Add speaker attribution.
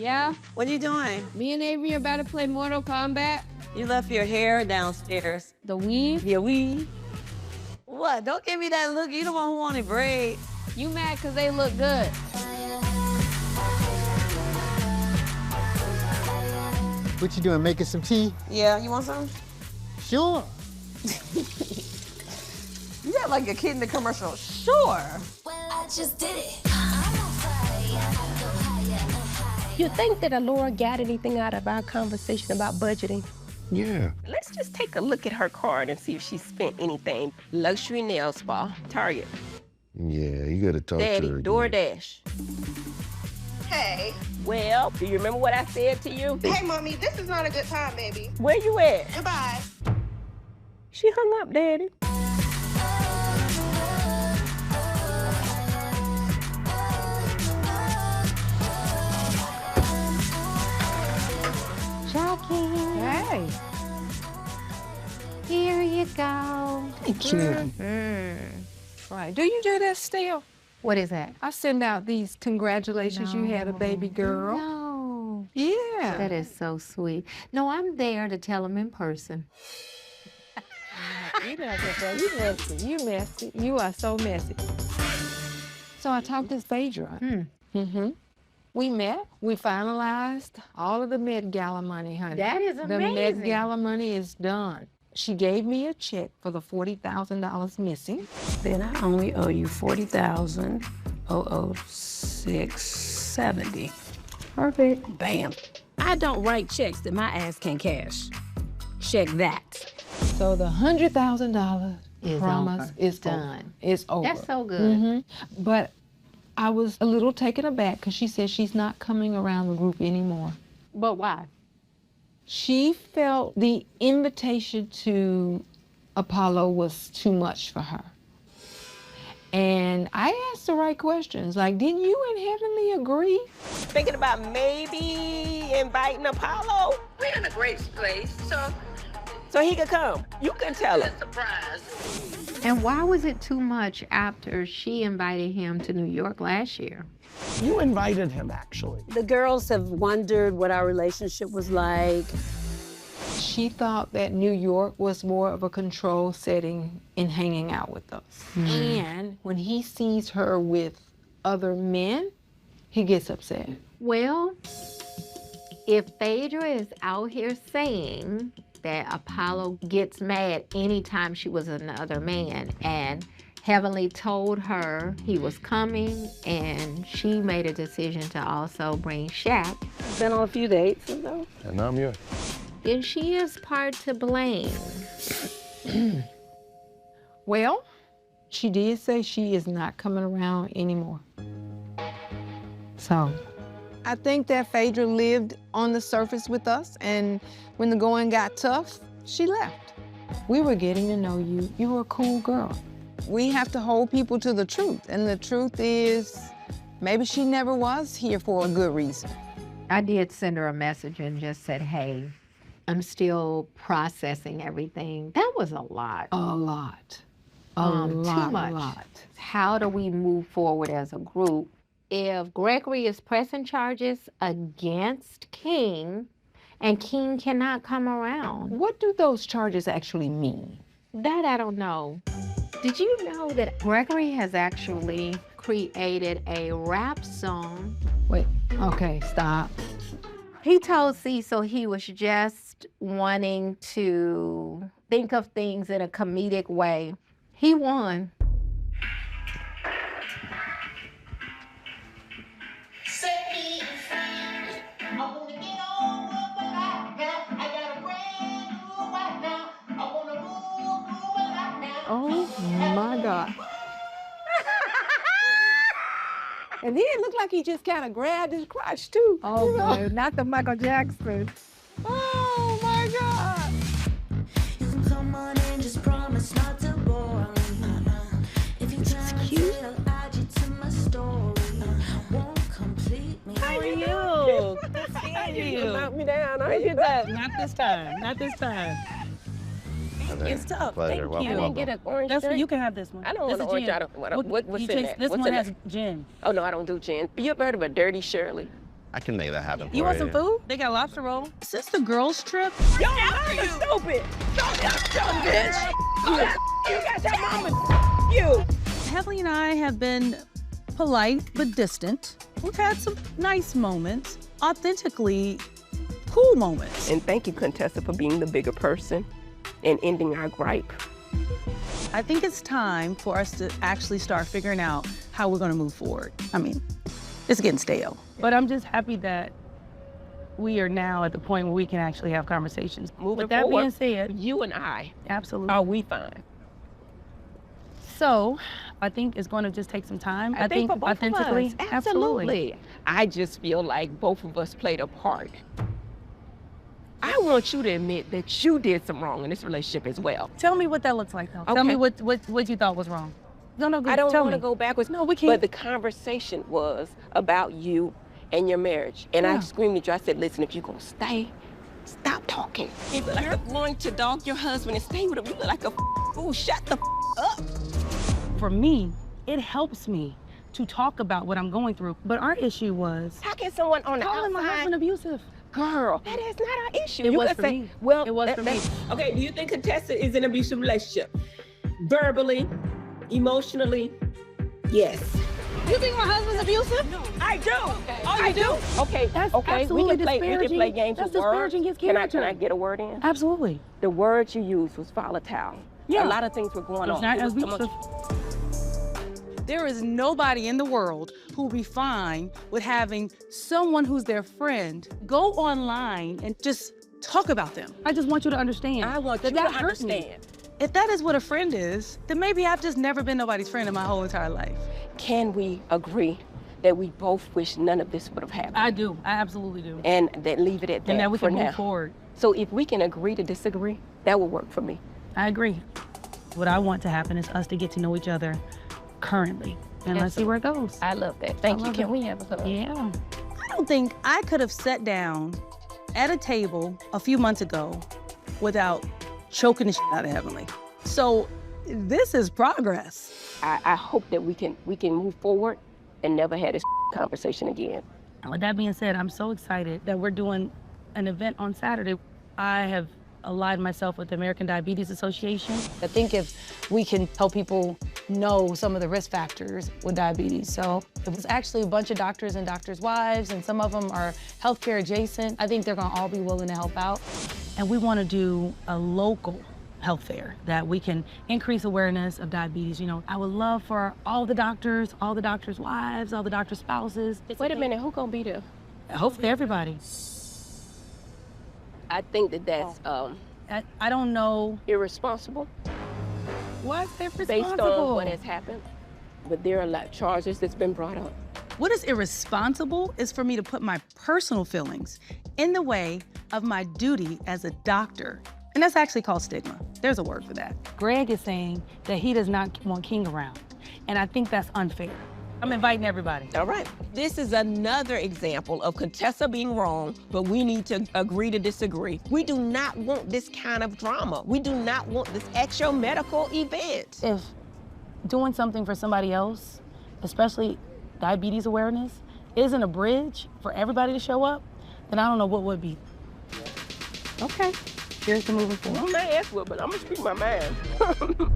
Speaker 1: Yeah?
Speaker 2: What are you doing?
Speaker 1: Me and Avery are about to play Mortal Kombat.
Speaker 2: You left your hair downstairs.
Speaker 1: The weave?
Speaker 2: Your weave? What? Don't give me that look. You the one who wanted braids.
Speaker 1: You mad because they look good.
Speaker 3: What you doing, making some tea?
Speaker 2: Yeah, you want some?
Speaker 3: Sure.
Speaker 2: You act like a kid in the commercial. Sure.
Speaker 4: Well, I just did it.
Speaker 5: You think that Alora got anything out of our conversation about budgeting?
Speaker 6: Yeah.
Speaker 7: Let's just take a look at her card and see if she spent anything. Luxury nail spa, Target.
Speaker 6: Yeah, you gotta talk
Speaker 7: Daddy,
Speaker 6: to her.
Speaker 7: DoorDash.
Speaker 8: Hey.
Speaker 7: Well, do you remember what I said to you?
Speaker 8: Hey, Mommy, this is not a good time, baby.
Speaker 7: Where you at?
Speaker 8: Goodbye.
Speaker 7: She hung up, Daddy.
Speaker 1: Jackie. Hey. Here you go.
Speaker 3: Thank you.
Speaker 9: Right. Do you do that still?
Speaker 1: What is that?
Speaker 9: I send out these congratulations you had a baby girl.
Speaker 1: No.
Speaker 9: Yeah.
Speaker 1: That is so sweet. No, I'm there to tell them in person.
Speaker 9: You messy. You messy. You are so messy. So I talked to Phaedra. We met. We finalized all of the Met Gala money, honey.
Speaker 1: That is
Speaker 9: The
Speaker 1: amazing.
Speaker 9: Met Gala money is done. She gave me a check for the $40,000 missing.
Speaker 5: Then I only owe you $40,006.70.
Speaker 1: Perfect.
Speaker 5: Bam. I don't write checks that my ass can't cash. Check that.
Speaker 9: So the $100,000
Speaker 1: Is
Speaker 9: promise
Speaker 1: over.
Speaker 9: is
Speaker 1: Done.
Speaker 9: over. It's over.
Speaker 1: That's so good.
Speaker 9: But I was a little taken aback because she said she's not coming around the group anymore.
Speaker 1: But why?
Speaker 9: She felt the invitation to Apollo was too much for her. And I asked the right questions, like, didn't you and Heavenly agree?
Speaker 7: Thinking about maybe inviting Apollo
Speaker 10: We're in a great place, so
Speaker 7: so he could come. You can tell him.
Speaker 10: surprise.
Speaker 1: And why was it too much after she invited him to New York last year?
Speaker 11: You invited him, actually.
Speaker 12: The girls have wondered what our relationship was like.
Speaker 9: She thought that New York was more of a control setting in hanging out with us. And when he sees her with other men, he gets upset.
Speaker 1: Well, if Phaedra is out here saying that Apollo gets mad anytime she was another man, and Heavenly told her he was coming, and she made a decision to also bring Shaq,
Speaker 12: Been on a few dates, though.
Speaker 6: And I'm yours.
Speaker 1: then she is part to blame.
Speaker 9: Well, she did say she is not coming around anymore. So, I think that Phaedra lived on the surface with us, and when the going got tough, she left. We were getting to know you. You were a cool girl. We have to hold people to the truth, and the truth is maybe she never was here for a good reason.
Speaker 1: I did send her a message and just said, hey, I'm still processing everything. That was a lot.
Speaker 9: A lot.
Speaker 1: Too much. How do we move forward as a group? If Gregory is pressing charges against King and King cannot come around,
Speaker 9: What do those charges actually mean?
Speaker 1: that I don't know. Did you know that Gregory has actually created a rap song?
Speaker 9: Wait, okay, stop.
Speaker 1: He told Cecil he was just wanting to think of things in a comedic way. He won.
Speaker 9: Oh my God. And then it looked like he just kind of grabbed his crotch too.
Speaker 5: Oh,
Speaker 9: you know?
Speaker 5: boy, not the Michael Jackson.
Speaker 9: Oh my God.
Speaker 4: You can come on and just promise not to bore me. If you try to, I'll add you to my story. Won't complete me.
Speaker 7: How are you? Good seeing you. Knock me down. I did that.
Speaker 5: Not this time. Not this time.
Speaker 7: It's tough.
Speaker 6: Pleasure.
Speaker 7: Thank you.
Speaker 6: Welcome,
Speaker 7: Get an orange
Speaker 5: That's
Speaker 7: drink.
Speaker 5: you can have this one.
Speaker 7: I don't want an orange. I don't. What's in that?
Speaker 5: This
Speaker 7: What's
Speaker 5: one
Speaker 7: in
Speaker 5: has
Speaker 7: that?
Speaker 5: gin.
Speaker 7: Oh no, I don't do gin. You ever heard of a dirty Shirley?
Speaker 6: I can make that happen for
Speaker 5: You want
Speaker 6: you.
Speaker 5: some food? They got lobster roll.
Speaker 9: Is this the girls' trip?
Speaker 7: Yo, you stupid. Don't bitch. You got your mama. You.
Speaker 13: Heavenly and I have been polite but distant. We've had some nice moments, authentically cool moments.
Speaker 7: And thank you, Contessa, for being the bigger person and ending our gripe.
Speaker 13: I think it's time for us to actually start figuring out how we're gonna move forward. I mean, it's getting stale.
Speaker 5: But I'm just happy that we are now at the point where we can actually have conversations.
Speaker 7: Moving
Speaker 5: With that
Speaker 7: forward,
Speaker 5: being said,
Speaker 7: you and I,
Speaker 5: absolutely.
Speaker 7: are we fine?
Speaker 5: So, I think it's going to just take some time. I think
Speaker 7: for both
Speaker 5: authentically,
Speaker 7: of us.
Speaker 5: absolutely.
Speaker 7: I just feel like both of us played a part. I want you to admit that you did some wrong in this relationship as well.
Speaker 5: Tell me what that looks like, though.
Speaker 7: Okay.
Speaker 5: Tell me what you thought was wrong. No,
Speaker 7: I don't
Speaker 5: tell
Speaker 7: want to
Speaker 5: me.
Speaker 7: go backwards.
Speaker 5: No, we can't.
Speaker 7: But the conversation was about you and your marriage. And I screamed at you. I said, listen, if you're going to stay, stop talking. If you're going to dog your husband and stay with him, you look like a fool. Shut the up.
Speaker 5: For me, it helps me to talk about what I'm going through. But our issue was
Speaker 7: how can someone on the
Speaker 5: calling my
Speaker 7: outside
Speaker 5: husband abusive?
Speaker 7: Girl, that is not our issue.
Speaker 5: It
Speaker 7: You
Speaker 5: was
Speaker 7: could
Speaker 5: for
Speaker 7: say,
Speaker 5: me.
Speaker 7: well,
Speaker 5: It was for me.
Speaker 7: Okay, do you think Contessa is in an abusive relationship? Verbally, emotionally, yes.
Speaker 5: You think my husband's abusive?
Speaker 7: No. I do.
Speaker 5: Okay.
Speaker 7: Oh, you do? Okay,
Speaker 5: That's
Speaker 7: okay.
Speaker 5: absolutely
Speaker 7: We can play
Speaker 5: disparaging.
Speaker 7: games
Speaker 5: That's
Speaker 7: with words.
Speaker 5: disparaging his
Speaker 7: Can
Speaker 5: character.
Speaker 7: I get a word in?
Speaker 5: Absolutely.
Speaker 7: The word you used was volatile.
Speaker 5: Yeah.
Speaker 7: A lot of things were going
Speaker 5: It's
Speaker 7: on.
Speaker 5: not
Speaker 7: It was so
Speaker 5: abusive.
Speaker 13: There is nobody in the world who will be fine with having someone who's their friend go online and just talk about them.
Speaker 5: I just want you to understand.
Speaker 7: I want you
Speaker 13: that
Speaker 7: to
Speaker 13: hurt me.
Speaker 7: understand.
Speaker 13: If that is what a friend is, then maybe I've just never been nobody's friend in my whole entire life.
Speaker 7: Can we agree that we both wish none of this would have happened?
Speaker 5: I do. I absolutely do.
Speaker 7: And that leave it at that
Speaker 5: And that we
Speaker 7: for
Speaker 5: can
Speaker 7: now.
Speaker 5: move forward.
Speaker 7: So if we can agree to disagree, that will work for me.
Speaker 5: I agree. What I want to happen is us to get to know each other currently. And let's see where it goes.
Speaker 7: I love that. Thank you. Can we have a hug?
Speaker 5: Yeah.
Speaker 13: I don't think I could have sat down at a table a few months ago without choking the shit out of Heavenly. So this is progress.
Speaker 7: I hope that we can move forward and never have this conversation again.
Speaker 5: And with that being said, I'm so excited that we're doing an event on Saturday. I have allied myself with the American Diabetes Association.
Speaker 9: I think if we can help people know some of the risk factors with diabetes. So it was actually a bunch of doctors and doctors' wives, and some of them are healthcare adjacent. I think they're gonna all be willing to help out.
Speaker 5: And we want to do a local health fair that we can increase awareness of diabetes. You know, I would love for all the doctors' wives, all the doctors' spouses.
Speaker 7: Wait a minute, who gonna be there?
Speaker 5: Hopefully everybody.
Speaker 7: I think that that's
Speaker 5: I don't know.
Speaker 7: irresponsible
Speaker 5: Why is that
Speaker 7: based
Speaker 5: responsible?
Speaker 7: on what has happened. But there are a lot of charges that's been brought up.
Speaker 13: What is irresponsible is for me to put my personal feelings in the way of my duty as a doctor. And that's actually called stigma. There's a word for that.
Speaker 5: Greg is saying that he does not want King around. And I think that's unfair. I'm inviting everybody.
Speaker 7: All right. This is another example of Contessa being wrong, but we need to agree to disagree. We do not want this kind of drama. We do not want this actual medical event.
Speaker 5: If doing something for somebody else, especially diabetes awareness, isn't a bridge for everybody to show up, then I don't know what would be. Okay, here's the moving forward.
Speaker 7: I'm not ass but I'm gonna speak my mind.